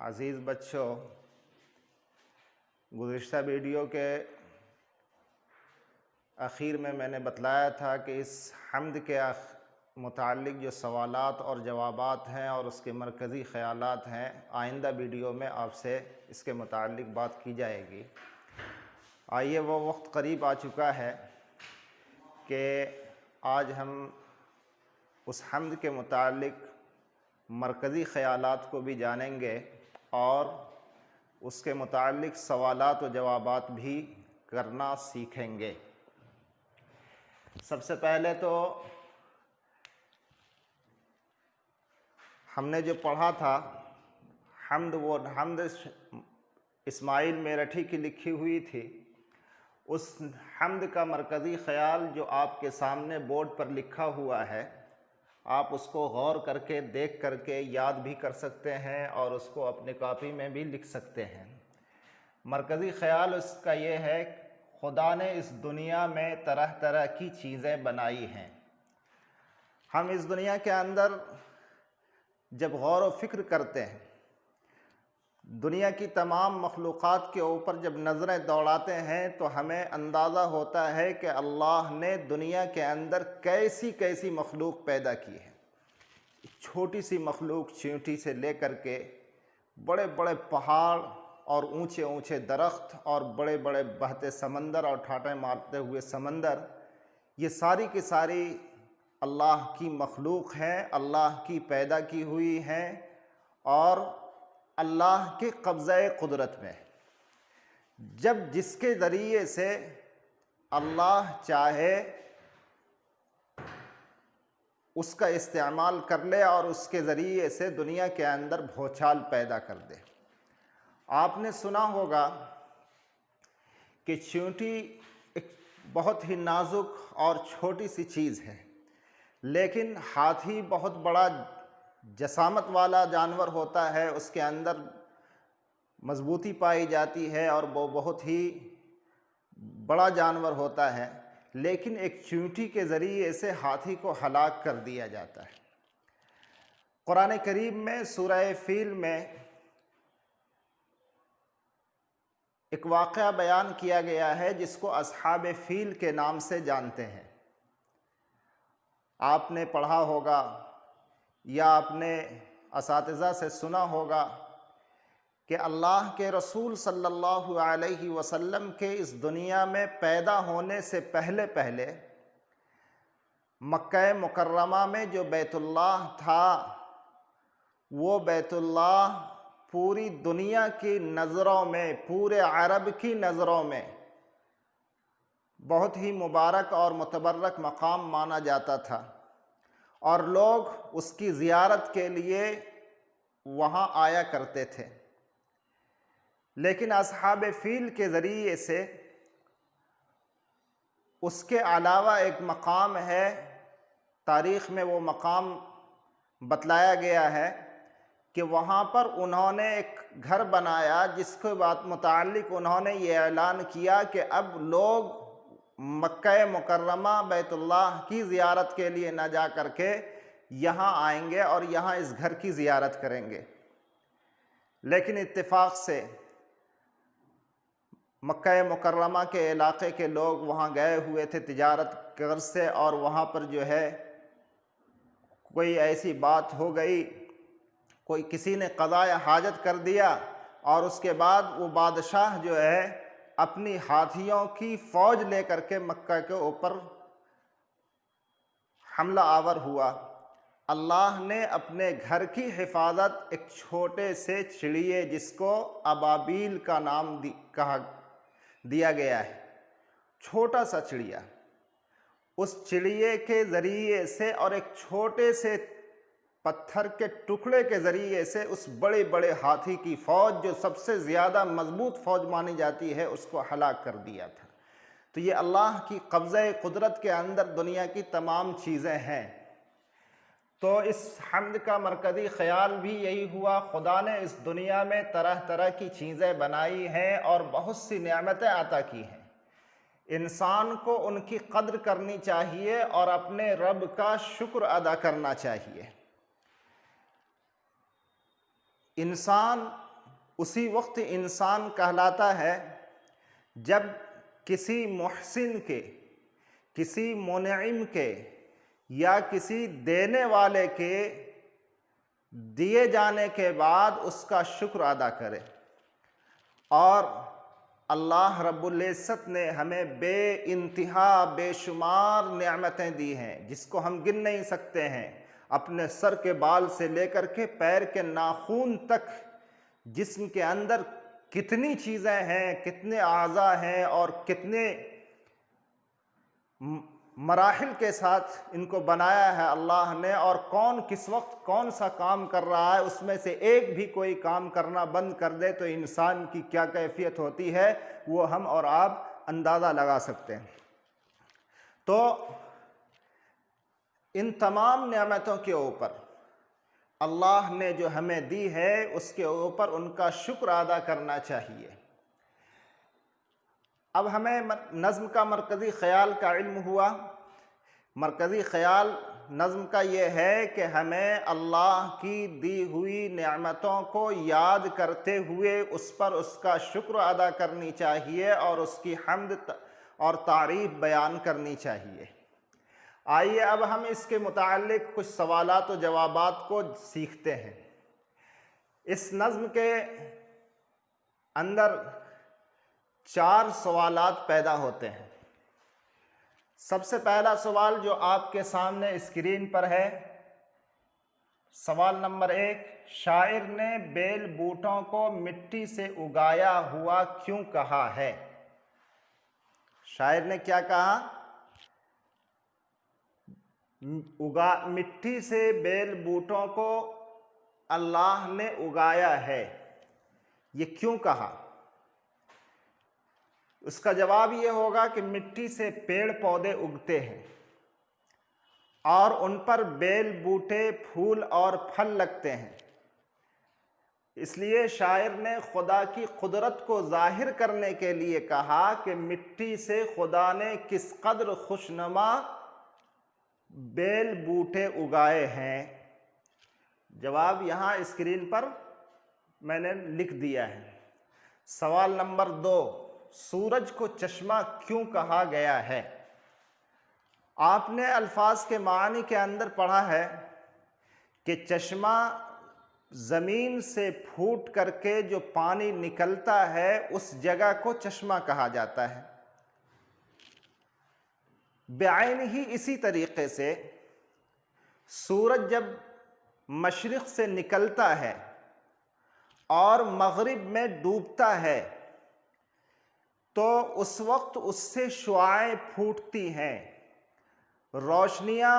عزیز بچوں، گزشتہ ویڈیو کے اخیر میں نے بتلایا تھا کہ اس حمد کے متعلق جو سوالات اور جوابات ہیں اور اس کے مرکزی خیالات ہیں، آئندہ ویڈیو میں آپ سے اس کے متعلق بات کی جائے گی۔ آئیے، وہ وقت قریب آ چکا ہے کہ آج ہم اس حمد کے متعلق مرکزی خیالات کو بھی جانیں گے اور اس کے متعلق سوالات و جوابات بھی کرنا سیکھیں گے۔ سب سے پہلے تو ہم نے جو پڑھا تھا حمد اسماعیل میرٹھی کی لکھی ہوئی تھی، اس حمد کا مرکزی خیال جو آپ کے سامنے بورڈ پر لکھا ہوا ہے، آپ اس کو غور کر کے دیکھ کر کے یاد بھی کر سکتے ہیں اور اس کو اپنے کاپی میں بھی لکھ سکتے ہیں۔ مرکزی خیال اس کا یہ ہے، خدا نے اس دنیا میں طرح طرح کی چیزیں بنائی ہیں۔ ہم اس دنیا کے اندر جب غور و فکر کرتے ہیں، دنیا کی تمام مخلوقات کے اوپر جب نظریں دوڑاتے ہیں تو ہمیں اندازہ ہوتا ہے کہ اللہ نے دنیا کے اندر کیسی کیسی مخلوق پیدا کی ہے۔ چھوٹی سی مخلوق چیونٹی سے لے کر کے بڑے بڑے پہاڑ اور اونچے اونچے درخت اور بڑے بڑے بہتے سمندر اور ٹھاٹھیں مارتے ہوئے سمندر، یہ ساری کی ساری اللہ کی مخلوق ہیں، اللہ کی پیدا کی ہوئی ہیں اور اللہ کے قبضہ قدرت میں۔ جب جس کے ذریعے سے اللہ چاہے اس کا استعمال کر لے اور اس کے ذریعے سے دنیا کے اندر بھوچال پیدا کر دے۔ آپ نے سنا ہوگا کہ چیونٹی ایک بہت ہی نازک اور چھوٹی سی چیز ہے، لیکن ہاتھی بہت بڑا جسامت والا جانور ہوتا ہے، اس کے اندر مضبوطی پائی جاتی ہے اور وہ بہت ہی بڑا جانور ہوتا ہے، لیکن ایک چیونٹی کے ذریعے سے ہاتھی کو ہلاک کر دیا جاتا ہے۔ قرآن کریم میں سورہ فیل میں ایک واقعہ بیان کیا گیا ہے جس کو اصحاب فیل کے نام سے جانتے ہیں۔ آپ نے پڑھا ہوگا یا آپ نے اساتذہ سے سنا ہوگا کہ اللہ کے رسول صلی اللہ علیہ وسلم کے اس دنیا میں پیدا ہونے سے پہلے مکہ مکرمہ میں جو بیت اللہ تھا، وہ بیت اللہ پوری دنیا کی نظروں میں، پورے عرب کی نظروں میں بہت ہی مبارک اور متبرک مقام مانا جاتا تھا اور لوگ اس کی زیارت کے لیے وہاں آیا کرتے تھے۔ لیکن اصحاب فیل کے ذریعے سے اس کے علاوہ ایک مقام ہے، تاریخ میں وہ مقام بتلایا گیا ہے کہ وہاں پر انہوں نے ایک گھر بنایا جس کے متعلق انہوں نے یہ اعلان کیا کہ اب لوگ مکہ مکرمہ بیت اللہ کی زیارت کے لیے نہ جا کر کے یہاں آئیں گے اور یہاں اس گھر کی زیارت کریں گے۔ لیکن اتفاق سے مکہ مکرمہ کے علاقے کے لوگ وہاں گئے ہوئے تھے تجارت کی غرض سے، اور وہاں پر جو ہے کوئی ایسی بات ہو گئی، کوئی کسی نے قضائے حاجت کر دیا اور اس کے بعد وہ بادشاہ جو ہے اپنی ہاتھیوں کی فوج لے کر کے مکہ کے اوپر حملہ آور ہوا۔ اللہ نے اپنے گھر کی حفاظت ایک چھوٹے سے چڑیے جس کو ابابیل کا نام دیا گیا ہے، چھوٹا سا چڑیا، اس چڑیے کے ذریعے سے اور ایک چھوٹے سے پتھر کے ٹکڑے کے ذریعے سے اس بڑے بڑے ہاتھی کی فوج، جو سب سے زیادہ مضبوط فوج مانی جاتی ہے، اس کو ہلاک کر دیا تھا۔ تو یہ اللہ کی قبضہ قدرت کے اندر دنیا کی تمام چیزیں ہیں۔ تو اس حمد کا مرکزی خیال بھی یہی ہوا، خدا نے اس دنیا میں طرح طرح کی چیزیں بنائی ہیں اور بہت سی نعمتیں عطا کی ہیں۔ انسان کو ان کی قدر کرنی چاہیے اور اپنے رب کا شکر ادا کرنا چاہیے۔ انسان اسی وقت انسان کہلاتا ہے جب کسی محسن کے، کسی منعم کے یا کسی دینے والے کے دیے جانے کے بعد اس کا شکر ادا کرے۔ اور اللہ رب العزت نے ہمیں بے انتہا بے شمار نعمتیں دی ہیں جس کو ہم گن نہیں سکتے ہیں۔ اپنے سر کے بال سے لے کر کے پیر کے ناخن تک جسم کے اندر کتنی چیزیں ہیں، کتنے اعضاء ہیں اور کتنے مراحل کے ساتھ ان کو بنایا ہے اللہ نے، اور کون کس وقت کون سا کام کر رہا ہے، اس میں سے ایک بھی کوئی کام کرنا بند کر دے تو انسان کی کیا کیفیت ہوتی ہے وہ ہم اور آپ اندازہ لگا سکتے ہیں۔ تو ان تمام نعمتوں کے اوپر اللہ نے جو ہمیں دی ہے اس کے اوپر ان کا شکر ادا کرنا چاہیے۔ اب ہمیں نظم کا مرکزی خیال کا علم ہوا۔ مرکزی خیال نظم کا یہ ہے کہ ہمیں اللہ کی دی ہوئی نعمتوں کو یاد کرتے ہوئے اس پر اس کا شکر ادا کرنی چاہیے اور اس کی حمد اور تعریف بیان کرنی چاہیے۔ آئیے اب ہم اس کے متعلق کچھ سوالات و جوابات کو سیکھتے ہیں۔ اس نظم کے اندر 4 سوالات پیدا ہوتے ہیں۔ سب سے پہلا سوال جو آپ کے سامنے اسکرین پر ہے، سوال نمبر 1، شاعر نے بیل بوٹوں کو مٹی سے اگایا ہوا کیوں کہا ہے؟ شاعر نے کیا کہا؟ مٹی سے بیل بوٹوں کو اللہ نے اگایا ہے، یہ کیوں کہا؟ اس کا جواب یہ ہوگا کہ مٹی سے پیڑ پودے اگتے ہیں اور ان پر بیل بوٹے پھول اور پھل لگتے ہیں، اس لیے شاعر نے خدا کی قدرت کو ظاہر کرنے کے لیے کہا کہ مٹی سے خدا نے کس قدر خوشنما بیل بوٹے اگائے ہیں۔ جواب یہاں اسکرین پر میں نے لکھ دیا ہے۔ سوال نمبر 2، سورج کو چشمہ کیوں کہا گیا ہے؟ آپ نے الفاظ کے معنی کے اندر پڑھا ہے کہ چشمہ زمین سے پھوٹ کر کے جو پانی نکلتا ہے اس جگہ کو چشمہ کہا جاتا ہے۔ بعین ہی اسی طریقے سے سورج جب مشرق سے نکلتا ہے اور مغرب میں ڈوبتا ہے تو اس وقت اس سے شعاعیں پھوٹتی ہیں، روشنیاں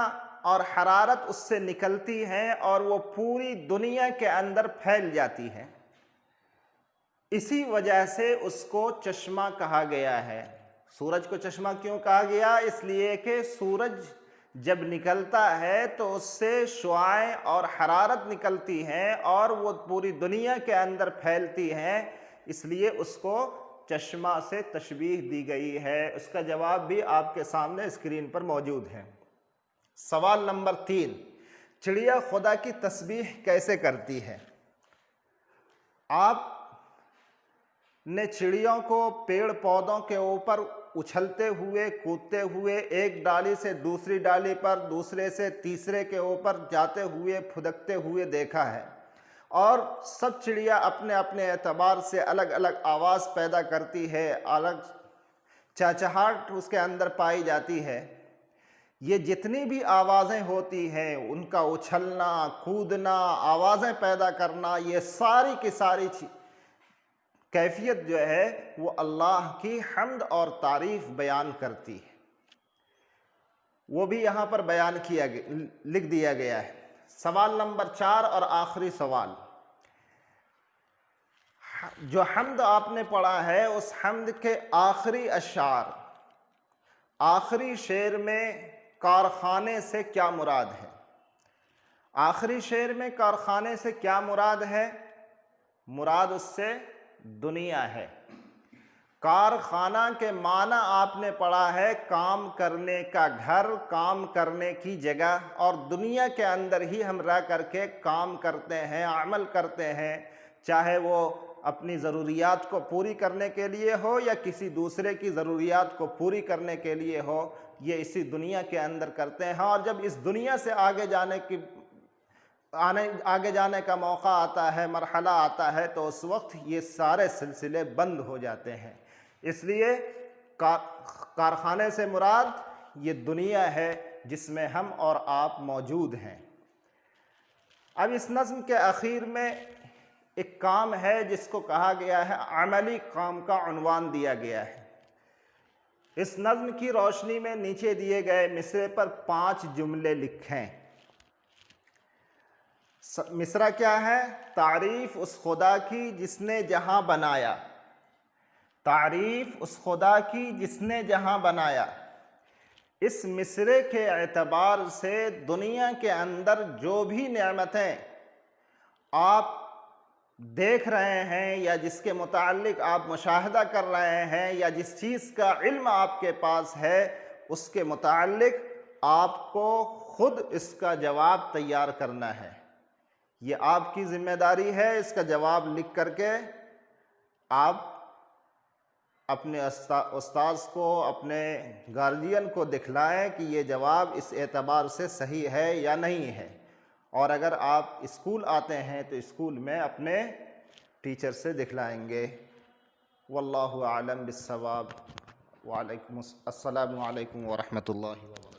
اور حرارت اس سے نکلتی ہیں اور وہ پوری دنیا کے اندر پھیل جاتی ہیں۔ اسی وجہ سے اس کو چشمہ کہا گیا ہے۔ سورج کو چشمہ کیوں کہا گیا؟ اس لیے کہ سورج جب نکلتا ہے تو اس سے شعاعیں اور حرارت نکلتی ہیں اور وہ پوری دنیا کے اندر پھیلتی ہیں، اس لیے اس کو چشمہ سے تشبیہ دی گئی ہے۔ اس کا جواب بھی آپ کے سامنے اسکرین پر موجود ہے۔ سوال نمبر 3، چڑیا خدا کی تسبیح کیسے کرتی ہے؟ آپ نے چڑیوں کو پیڑ پودوں کے اوپر اچھلتے ہوئے کودتے ہوئے ایک ڈالی سے دوسری ڈالی پر، دوسرے سے تیسرے کے اوپر جاتے ہوئے پھدکتے ہوئے دیکھا ہے، اور سب چڑیا اپنے اپنے اعتبار سے الگ الگ آواز پیدا کرتی ہے، الگ چہچہاہٹ اس کے اندر پائی جاتی ہے۔ یہ جتنی بھی آوازیں ہوتی ہیں، ان کا اچھلنا، کودنا، آوازیں پیدا کرنا، یہ ساری کی ساری کیفیت جو ہے وہ اللہ کی حمد اور تعریف بیان کرتی ہے۔ وہ بھی یہاں پر بیان کیا لکھ دیا گیا ہے۔ سوال نمبر 4 اور آخری سوال، جو حمد آپ نے پڑھا ہے اس حمد کے آخری اشعار، آخری شعر میں کارخانے سے کیا مراد ہے؟ آخری شعر میں کارخانے سے کیا مراد ہے؟ مراد اس سے دنیا ہے۔ کارخانہ کے معنی آپ نے پڑھا ہے کام کرنے کا گھر، کام کرنے کی جگہ، اور دنیا کے اندر ہی ہم رہ کر کے کام کرتے ہیں، عمل کرتے ہیں، چاہے وہ اپنی ضروریات کو پوری کرنے کے لیے ہو یا کسی دوسرے کی ضروریات کو پوری کرنے کے لیے ہو، یہ اسی دنیا کے اندر کرتے ہیں، اور جب اس دنیا سے آگے جانے کا موقع آتا ہے، مرحلہ آتا ہے، تو اس وقت یہ سارے سلسلے بند ہو جاتے ہیں۔ اس لیے کارخانے سے مراد یہ دنیا ہے جس میں ہم اور آپ موجود ہیں۔ اب اس نظم کے اخیر میں ایک کام ہے جس کو کہا گیا ہے، عملی کام کا عنوان دیا گیا ہے۔ اس نظم کی روشنی میں نیچے دیے گئے مصرعے پر 5 جملے لکھیں۔ مصرعہ کیا ہے؟ تعریف اس خدا کی جس نے جہاں بنایا، تعریف اس خدا کی جس نے جہاں بنایا۔ اس مصرعے کے اعتبار سے دنیا کے اندر جو بھی نعمتیں آپ دیکھ رہے ہیں یا جس کے متعلق آپ مشاہدہ کر رہے ہیں یا جس چیز کا علم آپ کے پاس ہے، اس کے متعلق آپ کو خود اس کا جواب تیار کرنا ہے۔ یہ آپ کی ذمہ داری ہے، اس کا جواب لکھ کر کے آپ اپنے استاذ کو، اپنے گارجین کو دکھلائیں کہ یہ جواب اس اعتبار سے صحیح ہے یا نہیں ہے۔ اور اگر آپ اسکول آتے ہیں تو اسکول میں اپنے ٹیچر سے دکھلائیں گے۔ واللہ اعلم بالصواب۔ السلام علیکم ورحمۃ اللہ وبرکاتہ۔